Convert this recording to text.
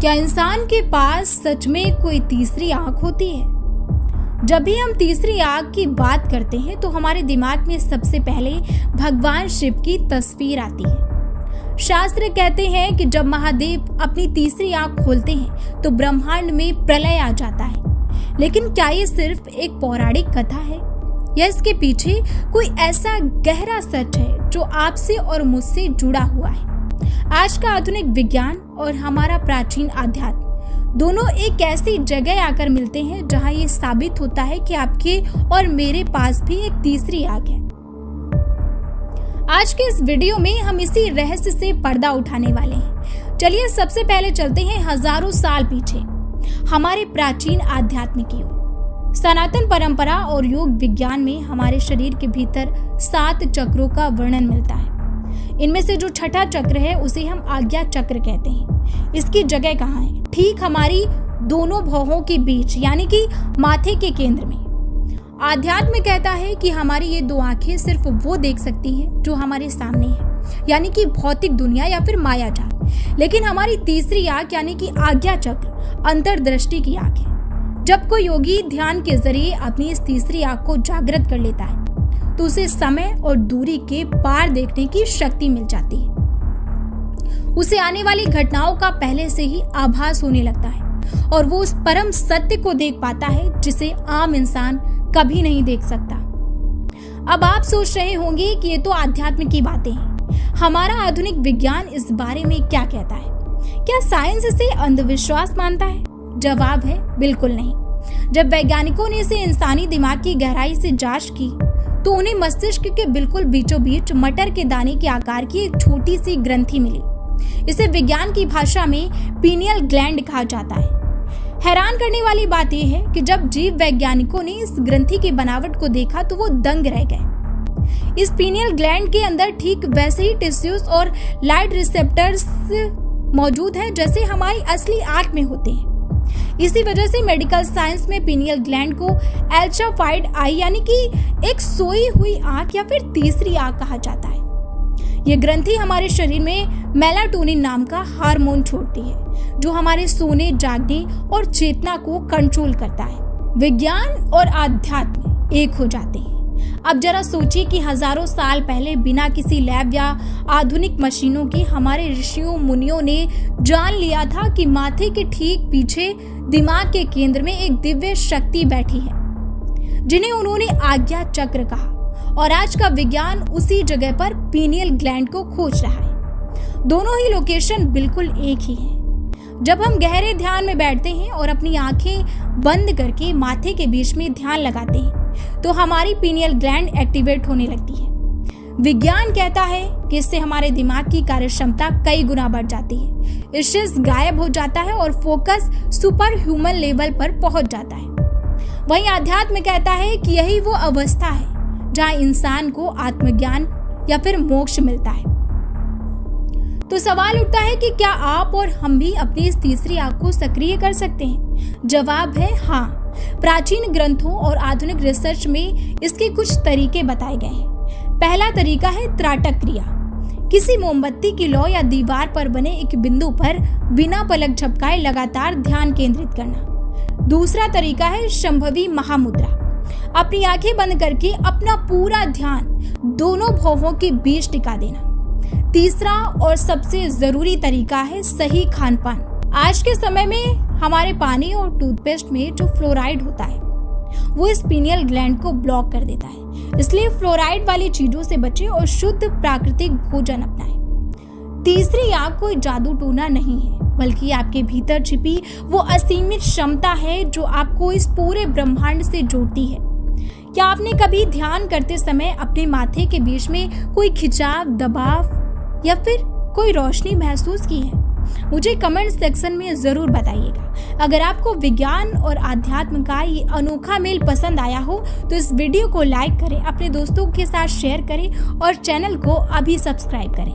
क्या इंसान के पास सच में कोई तीसरी आंख होती है? जब भी हम तीसरी आंख की बात करते हैं तो हमारे दिमाग में सबसे पहले भगवान शिव की तस्वीर आती है। शास्त्र कहते हैं कि जब महादेव अपनी तीसरी आंख खोलते हैं तो ब्रह्मांड में प्रलय आ जाता है। लेकिन क्या ये सिर्फ एक पौराणिक कथा है या इसके पीछे कोई ऐसा गहरा सच है जो आपसे और मुझसे जुड़ा हुआ है? आज का आधुनिक विज्ञान और हमारा प्राचीन आध्यात्म दोनों एक ऐसी जगह आकर मिलते हैं जहां ये साबित होता है कि आपके और मेरे पास भी एक तीसरी आंख है। आज के इस वीडियो में हम इसी रहस्य से पर्दा उठाने वाले हैं। चलिए सबसे पहले चलते हैं हजारों साल पीछे, हमारे प्राचीन आध्यात्म की ओर। सनातन परंपरा और योग विज्ञान में हमारे शरीर के भीतर 7 चक्रों का वर्णन मिलता है। इनमें से जो छठा चक्र है उसे हम आज्ञा चक्र कहते हैं। इसकी जगह कहाँ है? ठीक हमारी दोनों भौहों के बीच, यानी कि माथे के केंद्र में। आध्यात्म कहता है कि हमारी ये 2 आंखें सिर्फ वो देख सकती हैं जो हमारे सामने है, यानी कि भौतिक दुनिया या फिर मायाजाल। लेकिन हमारी तीसरी आंख यानी कि आज्ञा चक्र अंतर्दृष्टि की आंख है। जब कोई योगी ध्यान के जरिए अपनी इस तीसरी आंख को जागृत कर लेता है तो उसे समय और दूरी के पार देखने की शक्ति मिल जाती है। उसे आने वाली घटनाओं का पहले से ही आभास होने लगता है और वो उस परम सत्य को देख पाता है जिसे आम इंसान कभी नहीं देख सकता। अब आप सोच रहे होंगे कि ये तो आध्यात्म की बातें हैं, हमारा आधुनिक विज्ञान इस बारे में क्या कहता है? क्या साइंस इसे अंधविश्वास मानता है? जवाब है बिल्कुल नहीं। जब वैज्ञानिकों ने इसे इंसानी दिमाग की गहराई से जांच की तो उन्हें मस्तिष्क के बिल्कुल बीचों बीच मटर के दाने के आकार की एक छोटी सी ग्रंथि मिली। इसे विज्ञान की भाषा में पीनियल ग्लैंड कहा जाता है। हैरान करने वाली बात यह है कि जब जीव वैज्ञानिकों ने इस ग्रंथि की बनावट को देखा तो वो दंग रह गए। इस पीनियल ग्लैंड के अंदर ठीक वैसे ही टिश्यूज और लाइट रिसेप्टर्स मौजूद है जैसे हमारी असली आंख में होते हैं। इसी वजह से मेडिकल साइंस में पीनियल ग्लैंड को अल्ट्राफाइड आई यानी कि एक सोई हुई आंख या फिर तीसरी आंख कहा जाता है। यह ग्रंथि हमारे शरीर में मेलाटोनिन नाम का हार्मोन छोड़ती है जो हमारे सोने, जागने और चेतना को कंट्रोल करता है। विज्ञान और आध्यात्म एक हो जाते हैं। अब जरा सोचिए कि हजारों साल पहले बिना किसी लैब या आधुनिक मशीनों के हमारे ऋषियों मुनियों ने जान लिया था कि माथे के ठीक पीछे दिमाग के केंद्र में एक दिव्य शक्ति बैठी है जिन्हें उन्होंने आज्ञा चक्र कहा, और आज का विज्ञान उसी जगह पर पीनियल ग्लैंड को खोज रहा है। दोनों ही लोकेशन बिल्कुल एक ही है। जब हम गहरे ध्यान में बैठते हैं और अपनी आंखें बंद करके माथे के बीच में ध्यान लगाते हैं तो हमारी पीनियल ग्लैंड एक्टिवेट होने लगती है। विज्ञान कहता है कि इससे हमारे दिमाग की कार्यक्षमता कई गुना बढ़ जाती है, स्ट्रेस गायब हो जाता है और फोकस सुपर ह्यूमन लेवल पर पहुंच जाता है। वहीं आध्यात्म कहता है कि यही वो अवस्था है जहां इंसान को आत्मज्ञान या फिर मोक्ष मिलता है। तो सवाल उठता है कि क्या आप और हम भी अपनी इस तीसरी आंख को सक्रिय कर सकते हैं? जवाब है हाँ। प्राचीन ग्रंथों और आधुनिक रिसर्च में इसके कुछ तरीके बताए गए हैं। पहला तरीका है त्राटक क्रिया। किसी मोमबत्ती की लौ या दीवार पर बने एक बिंदु पर बिना पलक झपकाए लगातार ध्यान केंद्रित करना। दूसरा तरीका है शंभवी महामुद्रा। अपनी आंखें बंद करके अपना पूरा ध्यान दोनों भौहों के बीच टिका देना। तीसरा और सबसे जरूरी तरीका है सही खान-पान। आज के समय में हमारे पानी और टूथपेस्ट में जो फ्लोराइड होता है वो इस पीनियल ग्लैंड को ब्लॉक कर देता है, इसलिए फ्लोराइड वाली चीजों से बचें और शुद्ध प्राकृतिक भोजन अपनाएं। तीसरी आंख कोई जादू टोना नहीं है, बल्कि आपके भीतर छिपी वो असीमित क्षमता है जो आपको इस पूरे ब्रह्मांड से जोड़ती है। क्या आपने कभी ध्यान करते समय अपने माथे के बीच में कोई खिंचाव, दबाव या फिर कोई रोशनी महसूस की है? मुझे कमेंट सेक्शन में जरूर बताइएगा। अगर आपको विज्ञान और आध्यात्म का ये अनोखा मेल पसंद आया हो तो इस वीडियो को लाइक करें, अपने दोस्तों के साथ शेयर करें और चैनल को अभी सब्सक्राइब करें।